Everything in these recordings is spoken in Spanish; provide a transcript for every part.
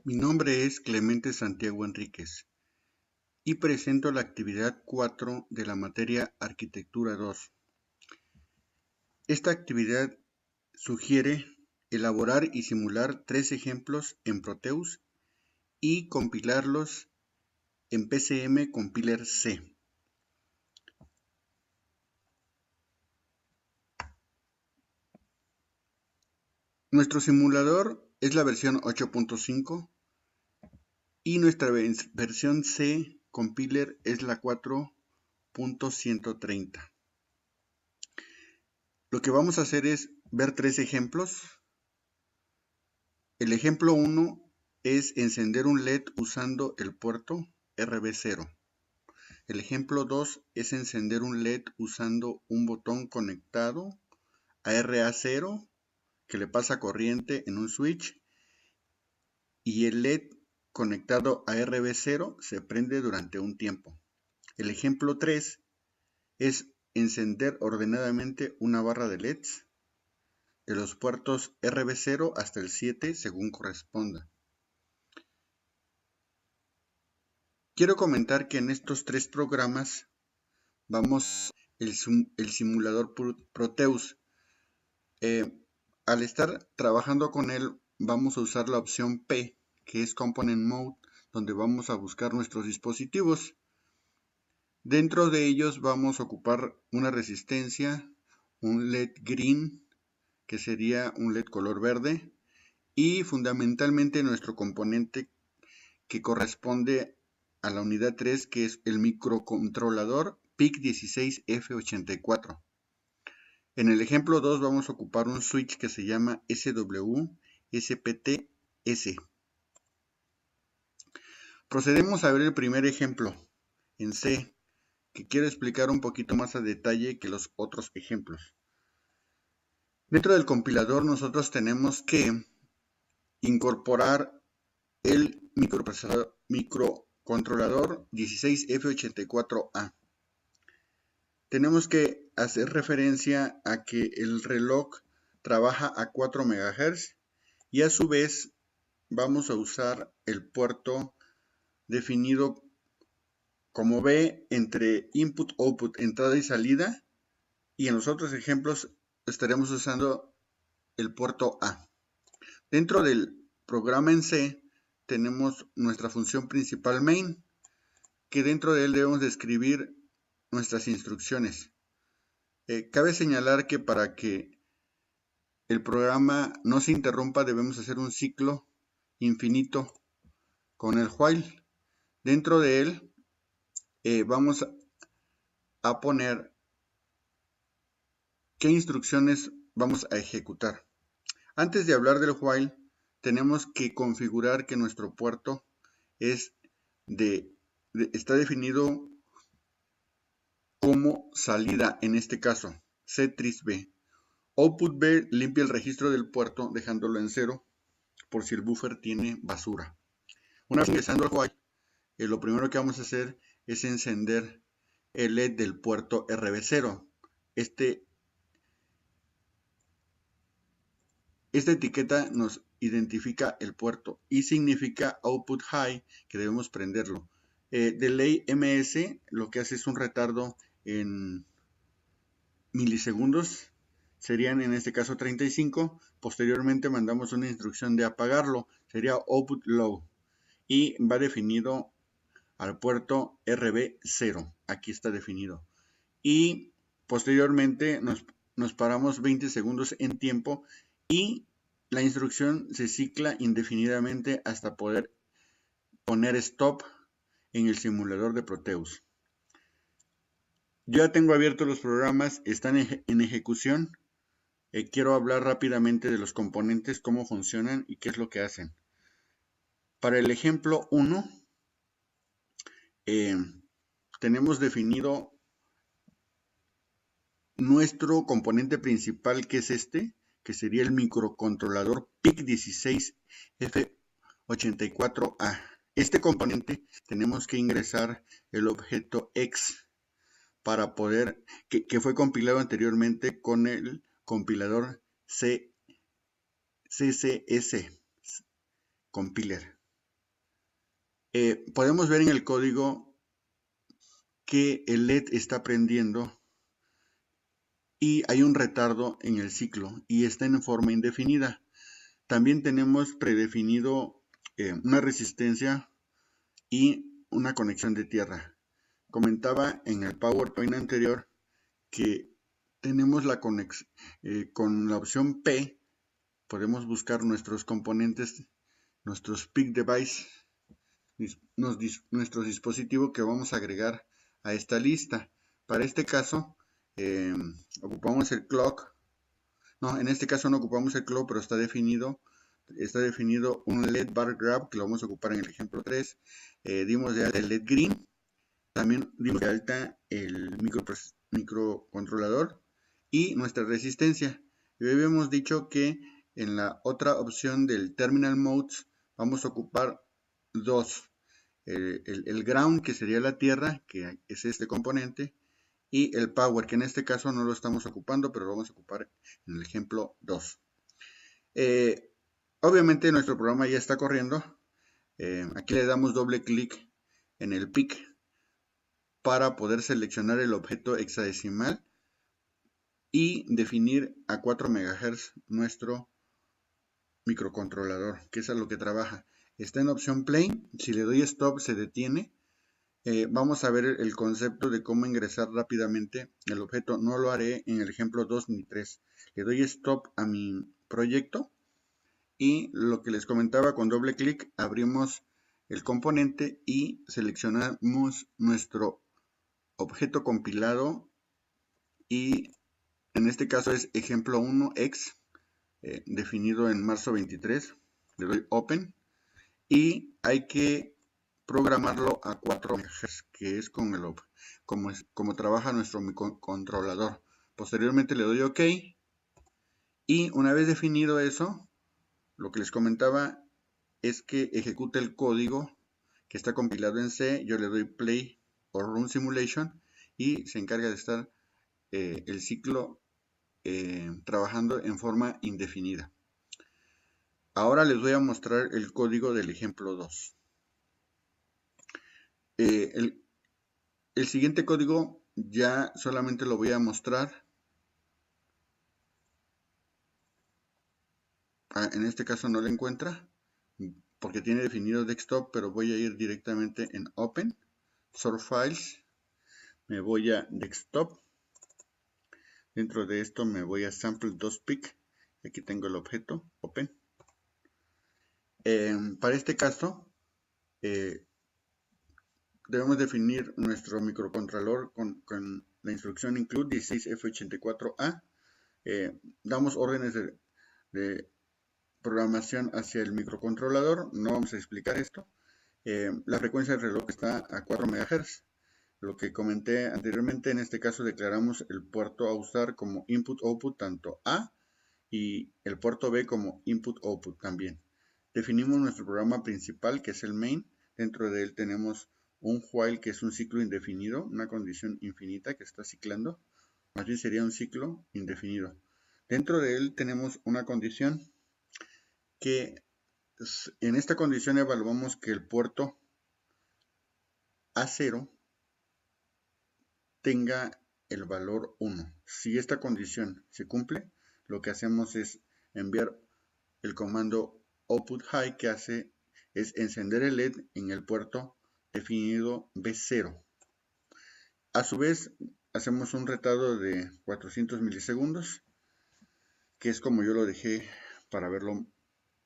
Mi nombre es Clemente Santiago Enríquez y presento la actividad 4 de la materia Arquitectura 2. Esta actividad sugiere elaborar y simular 3 ejemplos en Proteus y compilarlos en PCM Compiler C. Nuestro simulador es la versión 8.5 y nuestra versión C Compiler es la 4.130. Lo que vamos a hacer es ver 3 ejemplos. El ejemplo 1 es encender un LED usando el puerto RB0. El ejemplo 2 es encender un LED usando un botón conectado a RA0 que le pasa corriente en un switch y el LED conectado a RB0 se prende durante un tiempo. El ejemplo 3 es encender ordenadamente una barra de LEDs de los puertos RB0 hasta el 7 según corresponda. Quiero comentar que en estos 3 programas vamos el simulador Proteus. Al estar trabajando con él vamos a usar la opción P, que es Component Mode, donde vamos a buscar nuestros dispositivos. Dentro de ellos vamos a ocupar una resistencia, un LED green, que sería un LED color verde, y fundamentalmente nuestro componente que corresponde a la unidad 3, que es el microcontrolador PIC16F84. En el ejemplo 2 vamos a ocupar un switch que se llama SW-SPT-S. Procedemos a ver el primer ejemplo en C, que quiero explicar un poquito más a detalle que los otros ejemplos. Dentro del compilador nosotros tenemos que incorporar el microcontrolador 16F84A. Tenemos que hacer referencia a que el reloj trabaja a 4 MHz y a su vez vamos a usar el puerto definido como B entre input, output, entrada y salida, y en los otros ejemplos estaremos usando el puerto A. Dentro del programa en C tenemos nuestra función principal main, que dentro de él debemos de escribir nuestras instrucciones. Cabe señalar que para que el programa no se interrumpa debemos hacer un ciclo infinito con el while. Dentro de él vamos a poner qué instrucciones vamos a ejecutar. Antes de hablar del while, tenemos que configurar que nuestro puerto está definido como salida, en este caso, C-tris-B. Output B limpia el registro del puerto dejándolo en 0 por si el buffer tiene basura. Una vez ingresando al while, lo primero que vamos a hacer es encender el LED del puerto RB0. Esta etiqueta nos identifica el puerto y significa output high, que debemos prenderlo. De ley MS lo que hace es un retardo en milisegundos, serían en este caso 35. Posteriormente mandamos una instrucción de apagarlo, sería output low, y va definido al puerto RB0, aquí está definido. Y posteriormente nos paramos 20 segundos en tiempo y la instrucción se cicla indefinidamente hasta poder poner stop en el simulador de Proteus. Yo ya tengo abiertos los programas, están en ejecución. Quiero hablar rápidamente de los componentes, cómo funcionan y qué es lo que hacen. Para el ejemplo 1, tenemos definido nuestro componente principal, que es este, que sería el microcontrolador PIC16F84A. Este componente tenemos que ingresar el objeto X para poder, que fue compilado anteriormente con el compilador CCS Compiler. Podemos ver en el código que el LED está prendiendo y hay un retardo en el ciclo y está en forma indefinida. También tenemos predefinido una resistencia y una conexión de tierra. Comentaba en el PowerPoint anterior que tenemos la conexión con la opción P. Podemos buscar nuestros componentes, nuestros PIC device, nuestro dispositivo que vamos a agregar a esta lista. Para este caso, ocupamos el clock. No, en este caso no ocupamos el clock, pero está definido un LED bar grab que lo vamos a ocupar en el ejemplo 3. Dimos de alta el LED green. También dimos de alta el microcontrolador y nuestra resistencia. Y habíamos dicho que en la otra opción del terminal modes vamos a ocupar dos. El ground, que sería la tierra, que es este componente, y el power, que en este caso no lo estamos ocupando, pero lo vamos a ocupar en el ejemplo 2. Obviamente nuestro programa ya está corriendo. Aquí le damos doble clic en el PIC para poder seleccionar el objeto hexadecimal y definir a 4 MHz nuestro microcontrolador, que es a lo que trabaja. Está en opción play. Si le doy stop se detiene. Vamos a ver el concepto de cómo ingresar rápidamente el objeto. No lo haré en el ejemplo 2 ni 3. Le doy stop a mi proyecto y lo que les comentaba, con doble clic abrimos el componente y seleccionamos nuestro objeto compilado, y en este caso es ejemplo 1x, definido en marzo 23. Le doy open y hay que programarlo a 4 MHz, que es como trabaja nuestro microcontrolador. Posteriormente le doy OK y una vez definido eso, lo que les comentaba es que ejecute el código que está compilado en C. Yo le doy play o run simulation y se encarga de estar el ciclo trabajando en forma indefinida. Ahora les voy a mostrar el código del ejemplo 2. El siguiente código ya solamente lo voy a mostrar. En este caso no lo encuentra porque tiene definido desktop, pero voy a ir directamente en Open, Source Files, me voy a Desktop. Dentro de esto me voy a Sample2Pic. Aquí tengo el objeto, Open. Para este caso, debemos definir nuestro microcontrolador con la instrucción include 16F84A. Damos órdenes de programación hacia el microcontrolador. No vamos a explicar esto. La frecuencia del reloj está a 4 MHz. Lo que comenté anteriormente, en este caso declaramos el puerto a usar como input-output tanto A y el puerto B como input-output también. Definimos nuestro programa principal, que es el main. Dentro de él tenemos un while, que es un ciclo indefinido, una condición infinita que está ciclando. Más bien sería un ciclo indefinido. Dentro de él tenemos una condición que en esta condición evaluamos que el puerto A0 tenga el valor 1. Si esta condición se cumple, lo que hacemos es enviar el comando output high, que hace es encender el LED en el puerto definido B0. A su vez, hacemos un retardo de 400 milisegundos, que es como yo lo dejé para verlo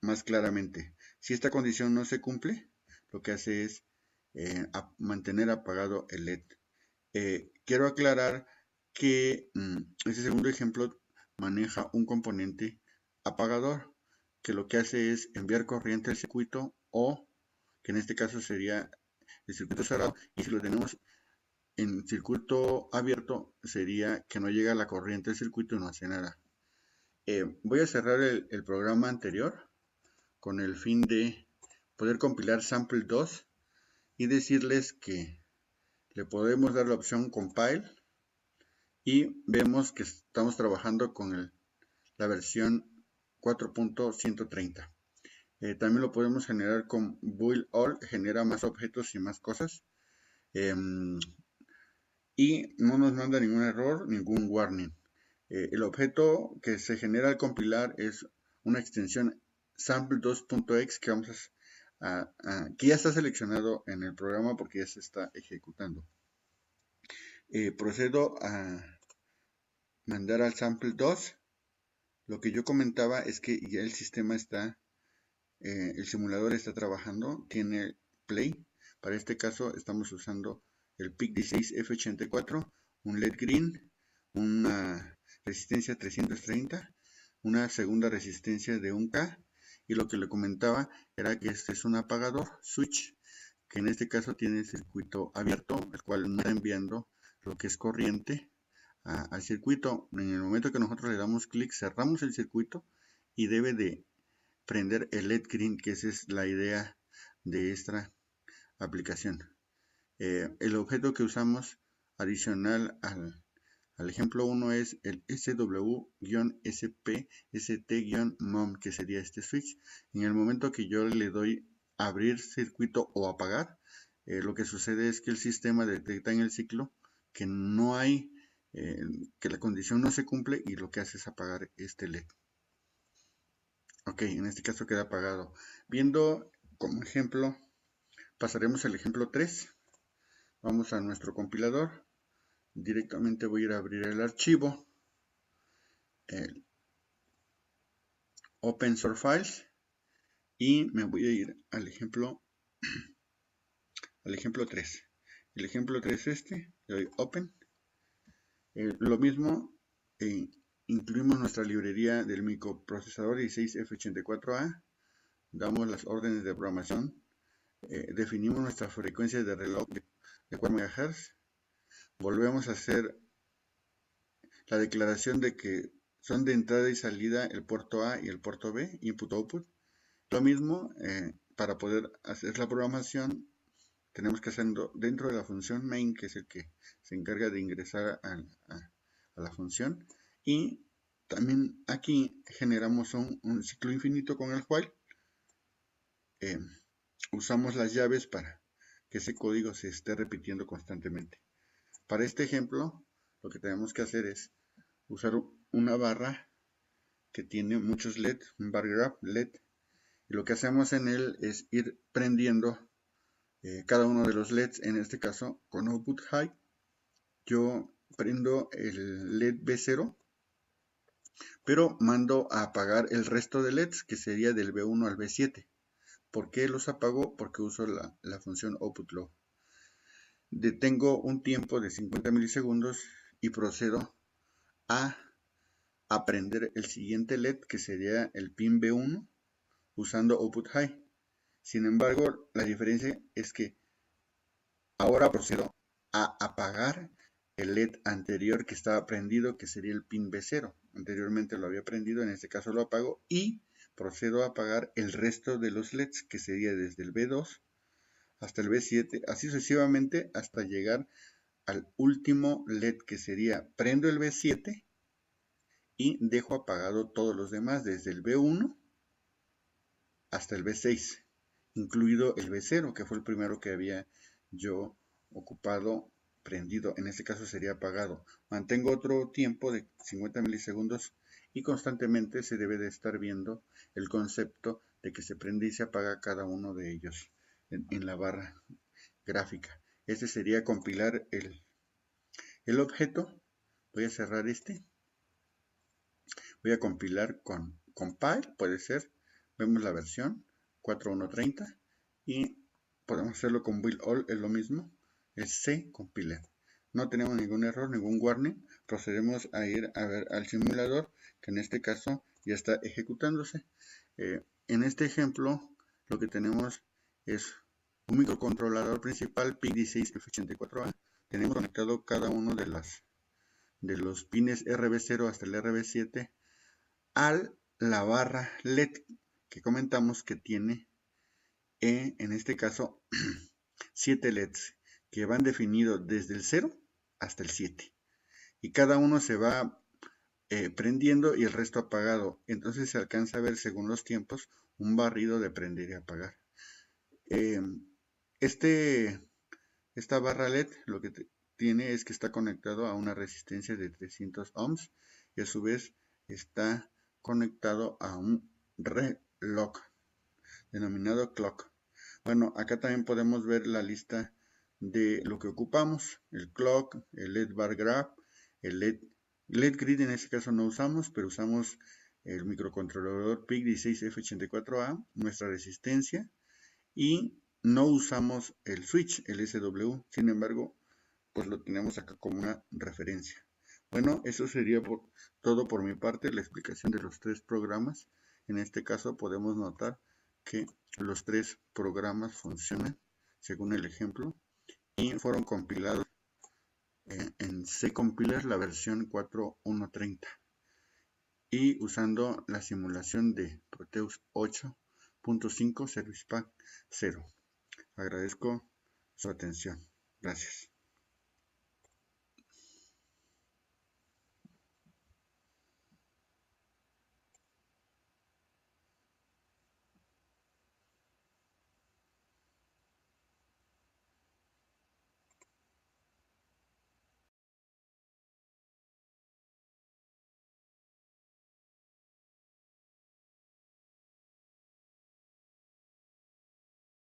más claramente. Si esta condición no se cumple, lo que hace es mantener apagado el LED. Quiero aclarar que este segundo ejemplo maneja un componente apagador, que lo que hace es enviar corriente al circuito, o que en este caso sería el circuito cerrado, y si lo tenemos en circuito abierto sería que no llega la corriente al circuito y no hace nada. Voy a cerrar el programa anterior con el fin de poder compilar sample 2 y decirles que le podemos dar la opción compile y vemos que estamos trabajando con la versión 4.130. También lo podemos generar con build all, genera más objetos y más cosas. Y no nos manda ningún error, ningún warning. El objeto que se genera al compilar es una extensión sample2.x que que ya está seleccionado en el programa porque ya se está ejecutando. Procedo a mandar al sample2. Lo que yo comentaba es que ya el sistema está, el simulador está trabajando, tiene play. Para este caso estamos usando el PIC16F84, un LED green, una resistencia 330, una segunda resistencia de 1K, y lo que le comentaba era que este es un apagador switch, que en este caso tiene el circuito abierto, el cual no está enviando lo que es corriente al circuito. En el momento que nosotros le damos clic, cerramos el circuito y debe de prender el LED green, que esa es la idea de esta aplicación. El objeto que usamos adicional al ejemplo 1 es el SW-SP-ST-MOM, que sería este switch. En el momento que yo le doy abrir circuito o apagar, lo que sucede es que el sistema detecta en el ciclo que no hay, que la condición no se cumple, y lo que hace es apagar este LED. Ok, en este caso queda apagado. Viendo como ejemplo, pasaremos al ejemplo 3. Vamos a nuestro compilador. Directamente voy a ir a abrir el archivo, el Open Source Files, y me voy a ir al ejemplo 3. El ejemplo 3 es este, le doy Open. Lo mismo, incluimos nuestra librería del microprocesador 16F84A, damos las órdenes de programación, definimos nuestra frecuencia de reloj de 4 MHz, volvemos a hacer la declaración de que son de entrada y salida el puerto A y el puerto B, input-output. Lo mismo, para poder hacer la programación, tenemos que hacerlo dentro de la función main, que es el que se encarga de ingresar a la función. Y también aquí generamos un ciclo infinito con el while. Usamos las llaves para que ese código se esté repitiendo constantemente. Para este ejemplo, lo que tenemos que hacer es usar una barra que tiene muchos LED, un bar graph LED, y lo que hacemos en él es ir prendiendo cada uno de los LEDs. En este caso, con output high, yo prendo el LED B0, pero mando a apagar el resto de LEDs, que sería del B1 al B7. ¿Por qué los apago? Porque uso la función output low. Detengo un tiempo de 50 milisegundos y procedo a prender el siguiente LED, que sería el pin B1, usando output high. Sin embargo, la diferencia es que ahora procedo a apagar el LED anterior que estaba prendido, que sería el pin B0. Anteriormente lo había prendido, en este caso lo apago, y procedo a apagar el resto de los LEDs, que sería desde el B2 hasta el B7, así sucesivamente hasta llegar al último LED, que sería prendo el B7 y dejo apagado todos los demás, desde el B1 hasta el B6, incluido el B0, que fue el primero que había yo ocupado, prendido. En este caso sería apagado. Mantengo otro tiempo de 50 milisegundos y constantemente se debe de estar viendo el concepto de que se prende y se apaga cada uno de ellos en la barra gráfica. Este sería compilar el objeto. Voy a cerrar este. Voy a compilar con compile, puede ser. Vemos la versión 4.1.30 y podemos hacerlo con build all, es lo mismo. Es C compiler. No tenemos ningún error, ningún warning. Procedemos a ir a ver al simulador, que en este caso ya está ejecutándose. En este ejemplo, lo que tenemos es un microcontrolador principal PIC16F84A. Tenemos conectado cada uno de los pines RB0 hasta el RB7 a la barra LED que comentamos que tiene, en este caso, 7 LEDs que van definidos desde el 0 hasta el 7. Y cada uno se va prendiendo y el resto apagado. Entonces se alcanza a ver, según los tiempos, un barrido de prender y apagar. Esta barra LED lo que tiene es que está conectado a una resistencia de 300 ohms y a su vez está conectado a un reloj denominado clock. Bueno, acá también podemos ver la lista de lo que ocupamos: el clock, el LED bar graph, el LED grid en este caso no usamos, pero usamos el microcontrolador PIC16F84A, nuestra resistencia, y no usamos el switch, el SW. Sin embargo, pues lo tenemos acá como una referencia. Bueno, eso sería todo por mi parte, la explicación de los tres programas. En este caso podemos notar que los tres programas funcionan según el ejemplo y fueron compilados en C-Compiler, la versión 4.1.30, y usando la simulación de Proteus 8.5 Service Pack 0. Agradezco su atención. Gracias.